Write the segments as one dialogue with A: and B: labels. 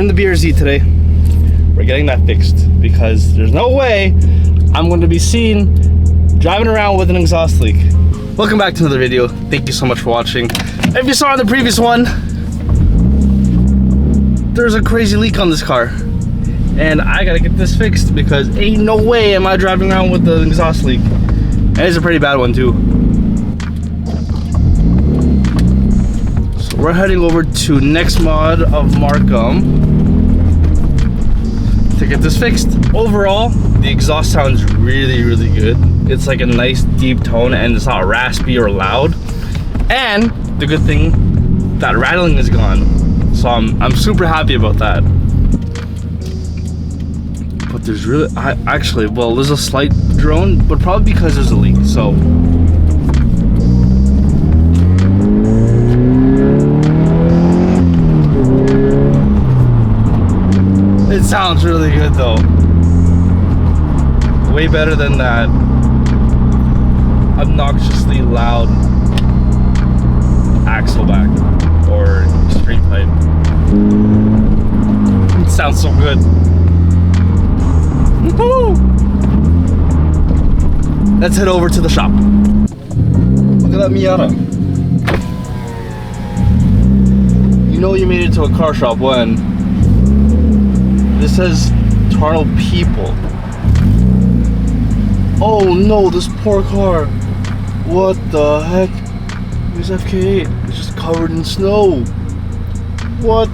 A: in the BRZ today. We're getting that fixed because there's no way I'm going to be seen driving around with an exhaust leak. Welcome back to another video. Thank you so much for watching. If you saw in the previous one, there's a crazy leak on this car. And I gotta get this fixed because ain't no way am I driving around with the exhaust leak. And it's a pretty bad one too. So we're heading over to Nextmod of Markham to get this fixed. Overall, the exhaust sounds really, really good. It's like a nice deep tone and it's not raspy or loud. And the good thing, that rattling is gone. So I'm super happy about that. But there's really, well, there's a slight drone, but probably because there's a leak, so. It sounds really good though. Way better than that obnoxiously loud axle back or street pipe. It sounds so good. Let's head over to the shop. Look at that Miata. You know you made it to a car shop when this says Tarnal People. Oh no, this poor car. What the heck? Here's FK8. It's just covered in snow. What?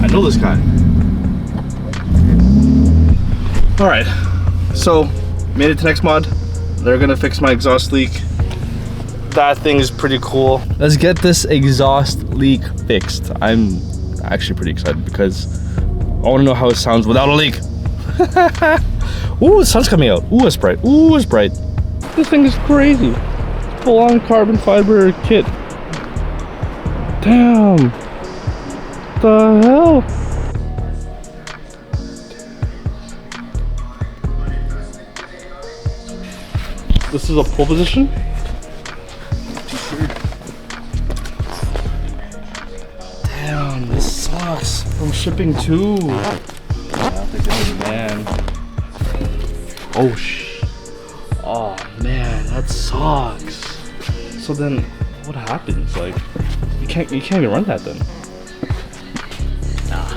A: I know this guy. Alright, so made it to Nextmod. They're gonna fix my exhaust leak. That thing is pretty cool. Let's get this exhaust leak fixed. I'm actually pretty excited because I want to know how it sounds without a leak. Ooh, the sun's coming out. Ooh, it's bright. Ooh, it's bright. This thing is crazy. Full on carbon fiber kit. Damn. The hell? This is a pole position. Damn, this sucks. From shipping too. Man. Oh man, that sucks. So then, what happens? Like, you can't even run that then. Nah.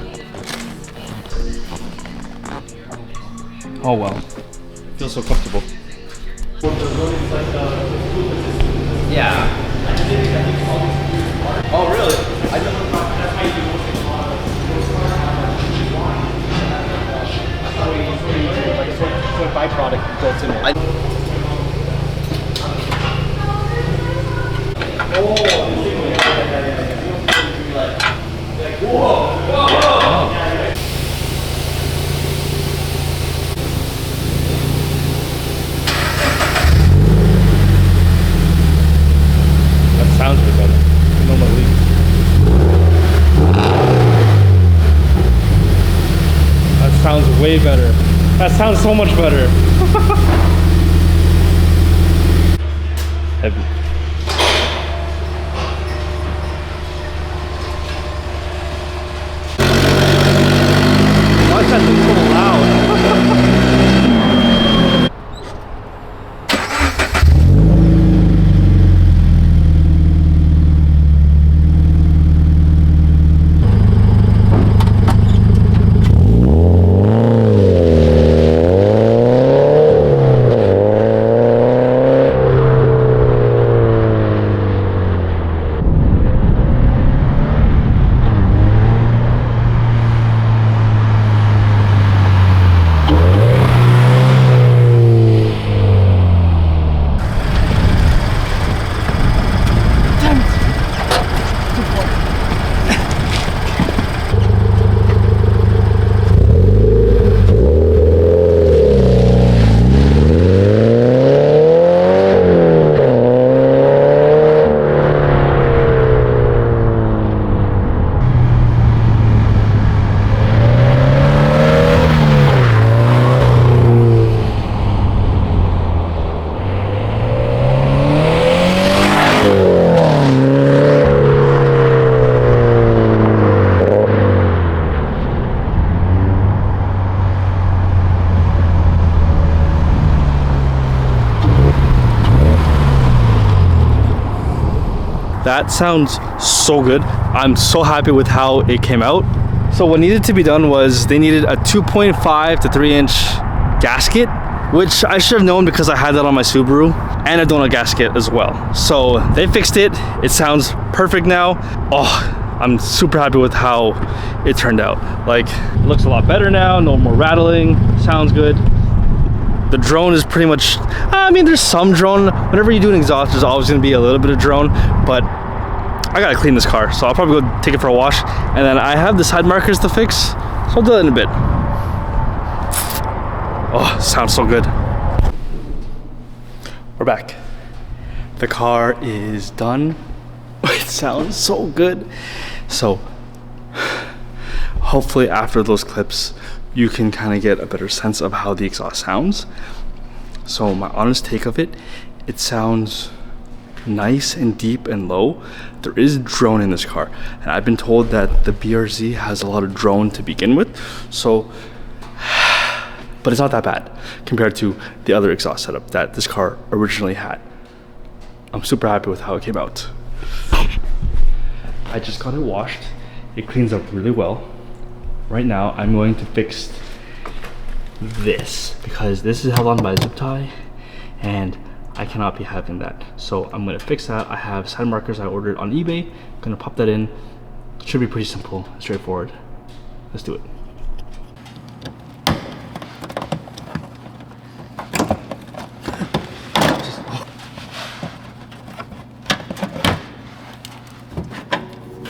A: Oh well. Feels so comfortable. Yeah. Oh really? I don't know. That's how you do most things. Like a sort of byproduct built in it. Sounds way better. You know my leak. That sounds way better. That sounds so much better. Heavy. Why is that thing so loud? That sounds so good. I'm so happy with how it came out. So what needed to be done was they needed a 2.5 to 3 inch gasket, which I should have known because I had that on my Subaru, and a donut gasket as well. So they fixed it. It sounds perfect now. Oh, I'm super happy with how it turned out. Like, it looks a lot better now, no more rattling, sounds good. The drone is pretty much, I mean, there's some drone. Whenever you do an exhaust, there's always gonna be a little bit of drone, but I gotta clean this car, so I'll probably go take it for a wash. And then I have the side markers to fix, so I'll do that in a bit. Oh, sounds so good. We're back. The car is done. It sounds so good. So hopefully after those clips you can kind of get a better sense of how the exhaust sounds. So my honest take of it, it sounds nice and deep and low. There is drone in this car, and I've been told that the BRZ has a lot of drone to begin with, so but it's not that bad compared to the other exhaust setup that this car originally had. I'm super happy with how it came out. I just got it washed. It cleans up really well. Right now, I'm going to fix this because this is held on by a zip tie and I cannot be having that. So I'm gonna fix that. I have side markers I ordered on eBay. I'm gonna pop that in. It should be pretty simple, straightforward. Let's do it.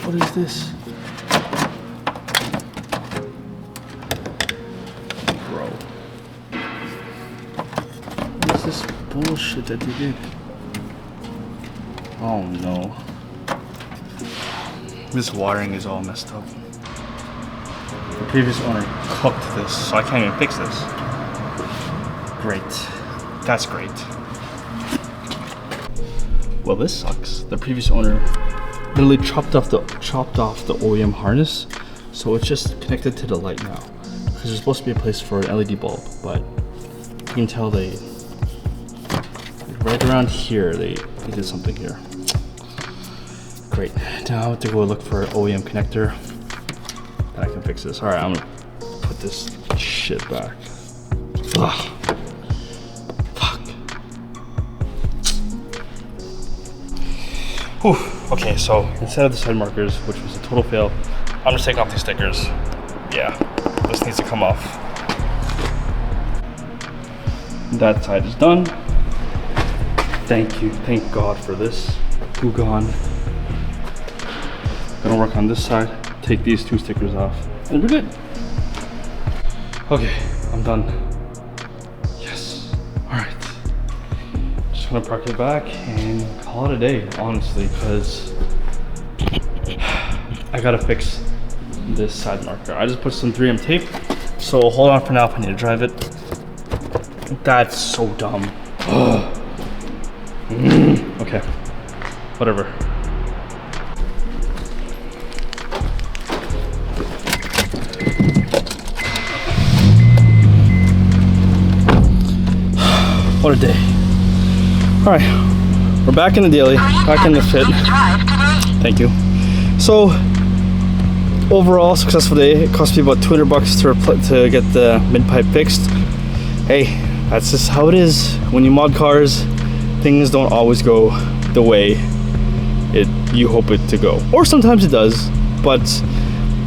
A: What is this? Bro. What is this bullshit that they did? Oh no. This wiring is all messed up. The previous owner cooked this, so I can't even fix this. Great. That's great. Well, this sucks. The previous owner literally chopped off the OEM harness, so it's just connected to the light now. Because there's supposed to be a place for an LED bulb, but you can tell they right around here they did something here. Great. Now I have to go look for an OEM connector and I can fix this. All right, I'm gonna put this shit back. Ugh. Whew. Okay, so instead of the side markers, which was a total fail, I'm just taking off these stickers. Yeah, this needs to come off. That side is done. Thank you, thank God for this. Glue gone. Gonna work on this side, take these two stickers off, and we're good. Okay, I'm done. Yes, all right. Just gonna park it back and call it a day, honestly, because I gotta fix this side marker. I just put some 3M tape, so hold on for now if I need to drive it. That's so dumb. Okay, whatever. What a day. All right, we're back in the daily, back in the fit. Thank you. So, overall, successful day. It cost me about $200 to get the mid-pipe fixed. Hey, that's just how it is. When you mod cars, things don't always go the way you hope it to go. Or sometimes it does, but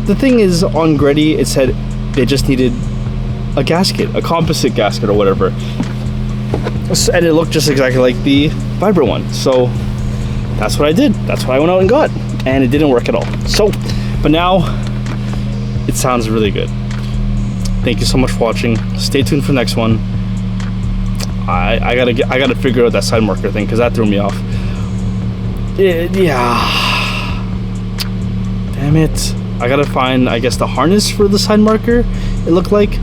A: the thing is, on GReddy, it said they just needed a gasket, a composite gasket or whatever. And it looked just exactly like the Vibra one. So that's what I did. That's what I went out and got. And it didn't work at all. So, but now it sounds really good. Thank you so much for watching. Stay tuned for the next one. I gotta figure out that side marker thing because that threw me off. Yeah. Damn it. I gotta find, I guess, the harness for the side marker, it looked like.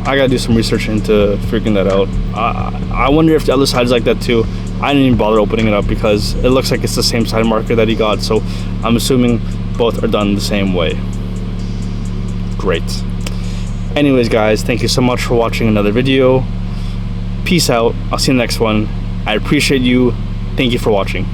A: I gotta do some research into figuring that out. I wonder if the other side is like that too. I didn't even bother opening it up because it looks like it's the same side marker that he got, so I'm assuming both are done the same way. Great. Anyways, guys, thank you so much for watching another video. Peace out. I'll see you in the next one. I appreciate you. Thank you for watching.